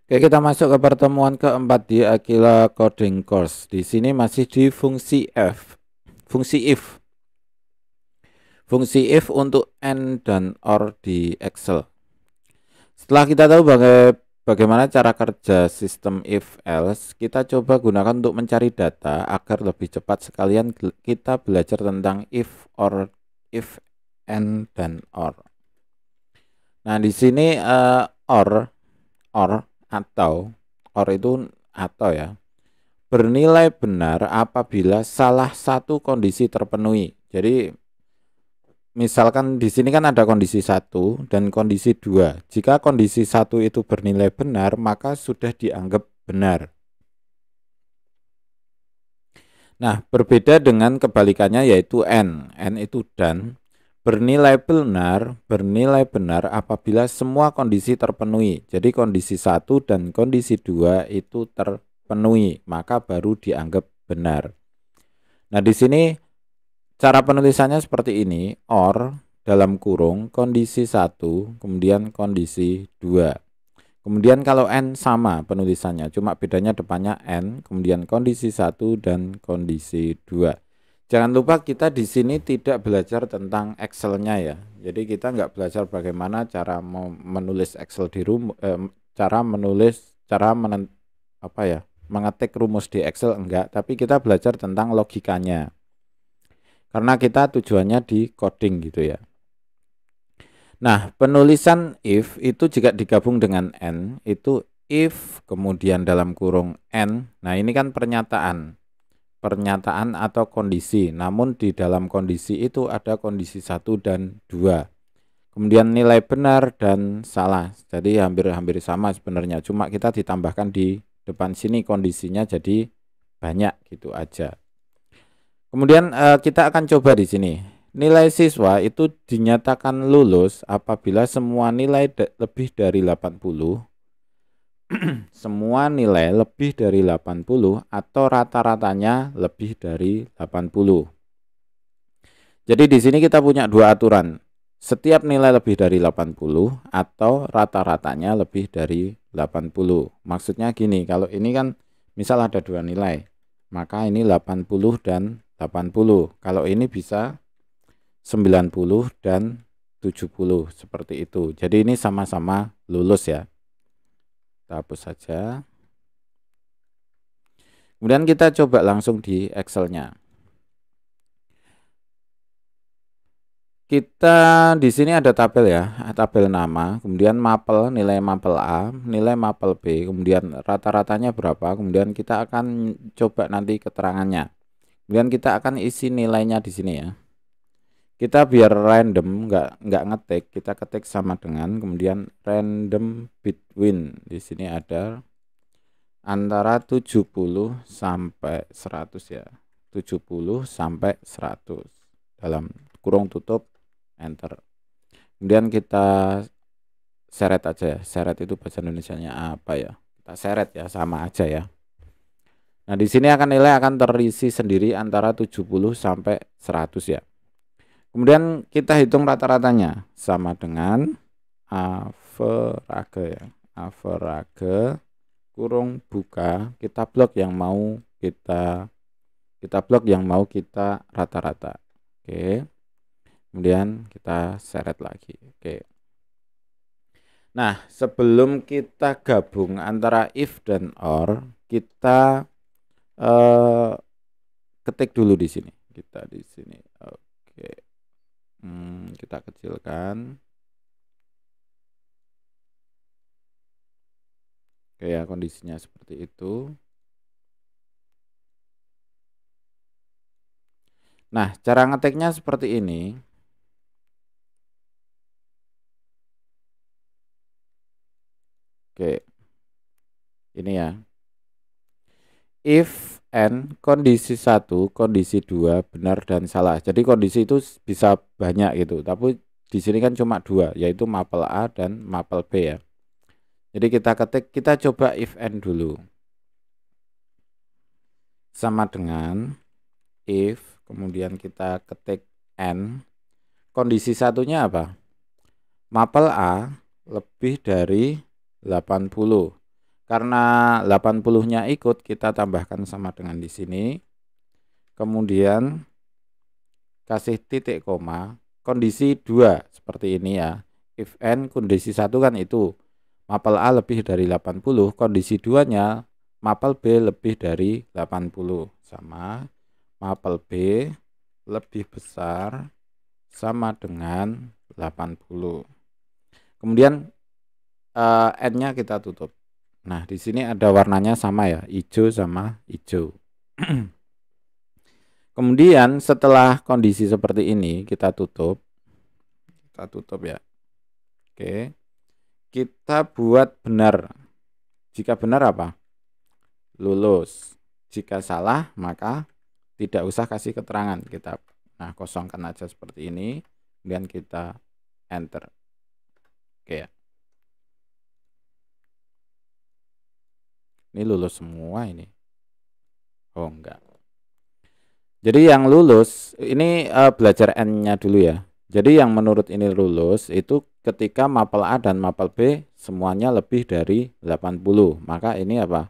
Oke, kita masuk ke pertemuan keempat di Aquila Coding Course. Di sini masih di fungsi F, fungsi if. Fungsi if untuk and dan or di Excel. Setelah kita tahu bagaimana cara kerja sistem if else, kita coba gunakan untuk mencari data agar lebih cepat. Sekalian kita belajar tentang if, or, if, and, dan or. Nah, di sini or atau or itu atau ya, bernilai benar apabila salah satu kondisi terpenuhi. Jadi misalkan di sini kan ada kondisi 1 dan kondisi 2. Jika kondisi 1 itu bernilai benar, maka sudah dianggap benar. Nah, berbeda dengan kebalikannya yaitu n. N itu dan. Bernilai benar apabila semua kondisi terpenuhi. Jadi kondisi 1 dan kondisi 2 itu terpenuhi, maka baru dianggap benar. Nah, di sini cara penulisannya seperti ini, or dalam kurung kondisi 1, kemudian kondisi 2. Kemudian kalau n sama penulisannya, cuma bedanya depannya n, kemudian kondisi 1 dan kondisi 2. Jangan lupa kita di sini tidak belajar tentang Excel-nya ya. Jadi kita nggak belajar bagaimana cara menulis Excel di mengetik rumus di Excel, enggak, tapi kita belajar tentang logikanya. Karena kita tujuannya di coding gitu ya. Nah, penulisan if itu jika digabung dengan n, itu if kemudian dalam kurung n. Nah, ini kan pernyataan atau kondisi, namun di dalam kondisi itu ada kondisi 1 dan 2. Kemudian nilai benar dan salah. Jadi hampir sama sebenarnya, cuma kita ditambahkan di depan sini kondisinya jadi banyak gitu aja. Kemudian kita akan coba di sini. Nilai siswa itu dinyatakan lulus apabila semua nilai lebih dari 80. Semua nilai lebih dari 80 atau rata-ratanya lebih dari 80. Jadi di sini kita punya dua aturan. Setiap nilai lebih dari 80 atau rata-ratanya lebih dari 80. Maksudnya gini, kalau ini kan misal ada dua nilai, maka ini 80 dan 80. Kalau ini bisa 90 dan 70 seperti itu. Jadi ini sama-sama lulus ya. Kita hapus saja. Kemudian kita coba langsung di Excel-nya. Kita di sini ada tabel ya, tabel nama, kemudian mapel, nilai mapel A, nilai mapel B, kemudian rata-ratanya berapa, kemudian kita akan coba nanti keterangannya. Kemudian kita akan isi nilainya di sini ya. Kita biar random, nggak ngetik, kita ketik sama dengan, kemudian random between. Di sini ada antara 70 sampai 100 ya. 70 sampai 100 dalam kurung tutup enter. Kemudian kita seret aja ya. Seret itu bahasa Indonesianya apa ya? Kita seret ya, sama aja ya. Nah, di sini nilai akan terisi sendiri antara 70 sampai 100 ya. Kemudian kita hitung rata-ratanya sama dengan average ya. Average kurung buka, kita blok yang mau kita rata-rata. Oke. Kemudian kita seret lagi. Oke. Nah, sebelum kita gabung antara if dan or, kita ketik dulu di sini. Kita di sini. Oke. Kita kecilkan. Oke ya, kondisinya seperti itu. Nah, cara ngetiknya seperti ini. Oke. Ini ya. If n kondisi 1, kondisi 2 benar dan salah. Jadi kondisi itu bisa banyak gitu. Tapi di sini kan cuma 2, yaitu mapel A dan mapel B ya. Jadi kita ketik, kita coba if n dulu. Sama dengan if, kemudian kita ketik n. Kondisi satunya apa? Mapel A lebih dari 80. Karena 80-nya ikut, kita tambahkan sama dengan di sini. Kemudian kasih titik koma, kondisi 2 seperti ini ya. If n kondisi 1 kan itu mapel A lebih dari 80, kondisi 2-nya mapel B lebih dari 80 sama mapel B lebih besar sama dengan 80. Kemudian n-nya kita tutup. Nah, di sini ada warnanya sama ya, hijau sama hijau. Kemudian setelah kondisi seperti ini kita tutup. Kita tutup ya. Oke. Kita buat benar. Jika benar apa? Lulus. Jika salah maka tidak usah kasih keterangan. Kita kosongkan aja seperti ini. Kemudian kita enter. Oke ya. Ini lulus semua ini. Oh enggak. Jadi yang lulus ini belajar N-nya dulu ya. Jadi yang menurut ini lulus itu ketika mapel A dan mapel B semuanya lebih dari 80. Maka ini apa?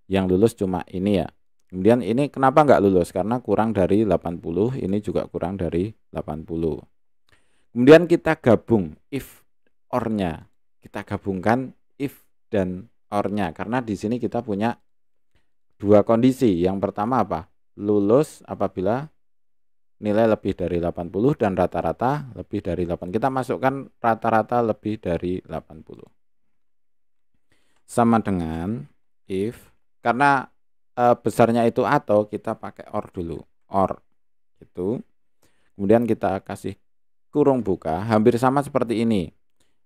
Yang lulus cuma ini ya. Kemudian ini kenapa enggak lulus? Karena kurang dari 80. Ini juga kurang dari 80. Kemudian kita gabung if or-nya. Kita gabungkan if dan or-nya. Karena di sini kita punya dua kondisi. Yang pertama apa? Lulus apabila nilai lebih dari 80 dan rata-rata lebih dari 8. Kita masukkan rata-rata lebih dari 80. Sama dengan if, karena besarnya itu atau, kita pakai or dulu. Or itu. Kemudian kita kasih kurung buka, hampir sama seperti ini.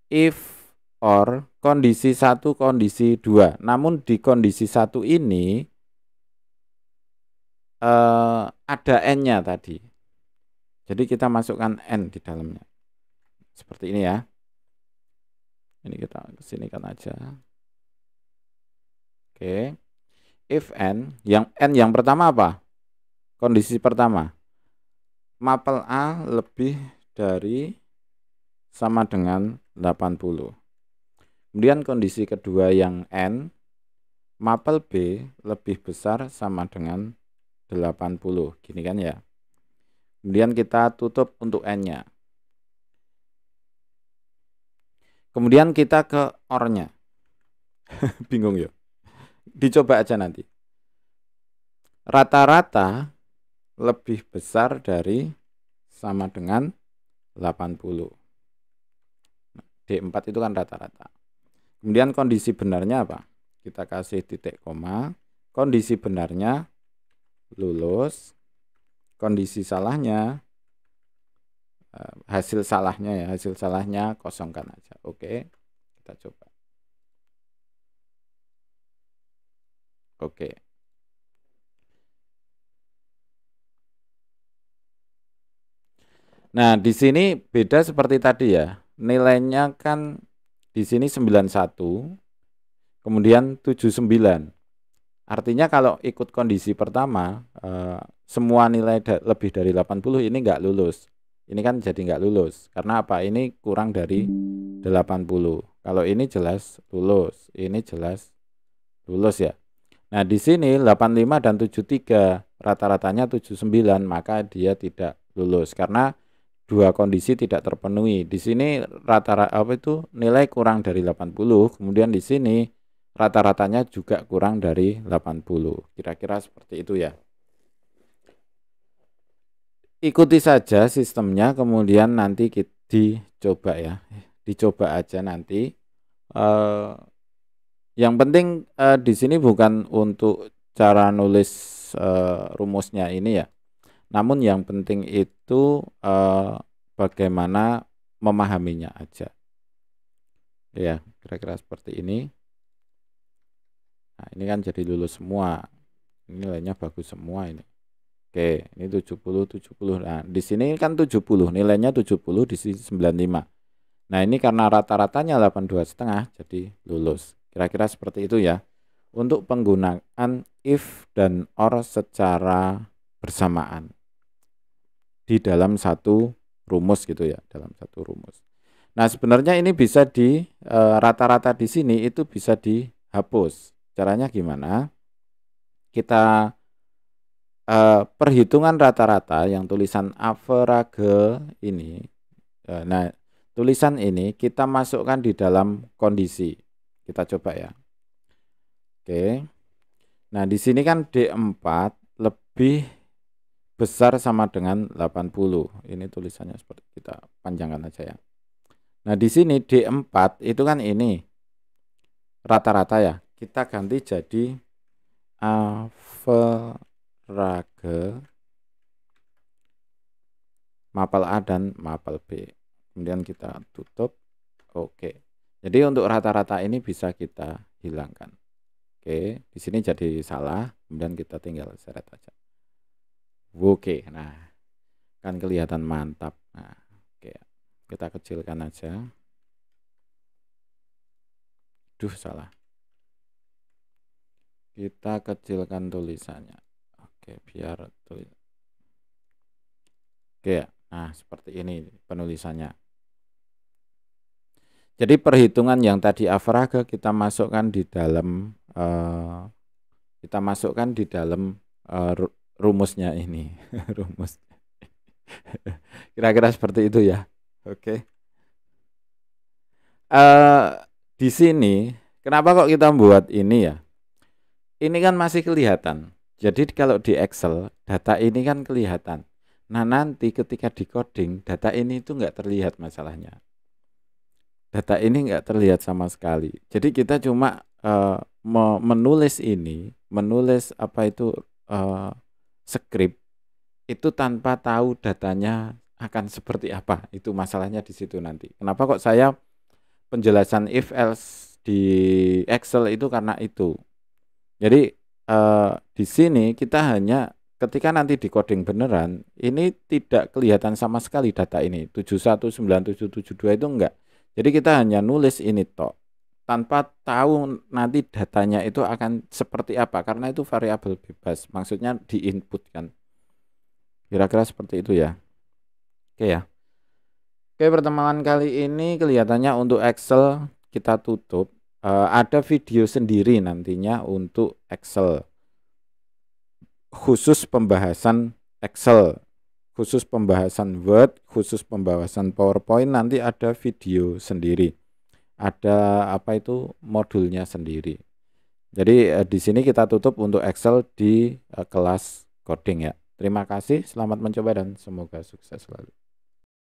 If or kondisi 1 kondisi 2. Namun di kondisi 1 ini ada n-nya tadi. Jadi kita masukkan n di dalamnya. Seperti ini ya. Ini kita kesinikan aja. Oke. If n yang pertama apa? Kondisi pertama. Mapel A lebih dari sama dengan 80. Kemudian kondisi kedua yang n, mapel B lebih besar sama dengan 80. Gini kan ya. Kemudian kita tutup untuk n-nya. Kemudian kita ke or-nya. Bingung ya? Dicoba aja nanti. Rata-rata lebih besar dari sama dengan 80. D4 itu kan rata-rata. Kemudian kondisi benarnya apa? Kita kasih titik koma. Kondisi benarnya lulus. Kondisi salahnya, hasil salahnya ya, hasil salahnya kosongkan aja. Oke, kita coba. Oke. Nah, di sini beda seperti tadi ya. Nilainya kan di sini 91, kemudian 79. Artinya kalau ikut kondisi pertama, semua nilai lebih dari 80 ini enggak lulus. Ini kan jadi enggak lulus. Karena apa? Ini kurang dari 80. Kalau ini jelas lulus. Ini jelas lulus ya. Nah, di sini 85 dan 73 rata-ratanya 79, maka dia tidak lulus karena dua kondisi tidak terpenuhi. Di sini rata-rata nilai kurang dari 80, kemudian di sini rata-ratanya juga kurang dari 80. Kira-kira seperti itu ya. Ikuti saja sistemnya, kemudian nanti kita dicoba ya. Dicoba aja nanti. Yang penting di sini bukan untuk cara nulis rumusnya ini ya. Namun yang penting itu bagaimana memahaminya aja. Ya, kira-kira seperti ini. Nah, ini kan jadi lulus semua. Ini nilainya bagus semua ini. Oke, ini 70 70. Nah, di sini kan 70, nilainya 70, di sini 95. Nah, ini karena rata-ratanya 82,5 jadi lulus. Kira-kira seperti itu ya. Untuk penggunaan if dan or secara bersamaan di dalam satu rumus gitu ya, dalam satu rumus. Nah, sebenarnya ini bisa di rata-rata di sini itu bisa di hapus. Caranya gimana? Kita perhitungan rata-rata yang tulisan average ini. Nah, tulisan ini kita masukkan di dalam kondisi. Kita coba ya. Oke. Nah, di sini kan D4 lebih besar sama dengan 80. Ini tulisannya seperti kita panjangkan aja ya. Nah, di sini D4 itu kan ini rata-rata ya. Kita ganti jadi average mapel A dan mapel B. Kemudian kita tutup. Oke. Jadi untuk rata-rata ini bisa kita hilangkan. Oke, di sini jadi salah, kemudian kita tinggal seret aja. Oke, nah kan kelihatan mantap. Nah, oke, kita kecilkan aja. Duh, salah. Kita kecilkan tulisannya. Oke, biar tulis. Oke, nah seperti ini penulisannya. Jadi perhitungan yang tadi average kita masukkan di dalam rumusnya ini. Rumus. Kira-kira seperti itu ya. Oke. Di sini kenapa kok kita buat ini ya? Ini kan masih kelihatan. Jadi kalau di Excel data ini kan kelihatan. Nah, nanti ketika di coding data ini itu enggak terlihat masalahnya. Data ini enggak terlihat sama sekali. Jadi kita cuma menulis apa itu script itu tanpa tahu datanya akan seperti apa. Itu masalahnya di situ nanti. Kenapa kok saya penjelasan if else di Excel itu karena itu. Jadi di sini kita hanya ketika nanti di coding beneran ini tidak kelihatan sama sekali data ini 719772 itu enggak. Jadi kita hanya nulis ini tok tanpa tahu nanti datanya itu akan seperti apa karena itu variabel bebas. Maksudnya di input kan. Kira-kira seperti itu ya. Oke ya. Oke, pertemuan kali ini kelihatannya untuk Excel kita tutup. Ada video sendiri nantinya untuk Excel. Khusus pembahasan Excel. Khusus pembahasan Word, khusus pembahasan PowerPoint nanti ada video sendiri. Ada apa itu modulnya sendiri. Jadi di sini kita tutup untuk Excel di kelas coding ya. Terima kasih, selamat mencoba dan semoga sukses selalu.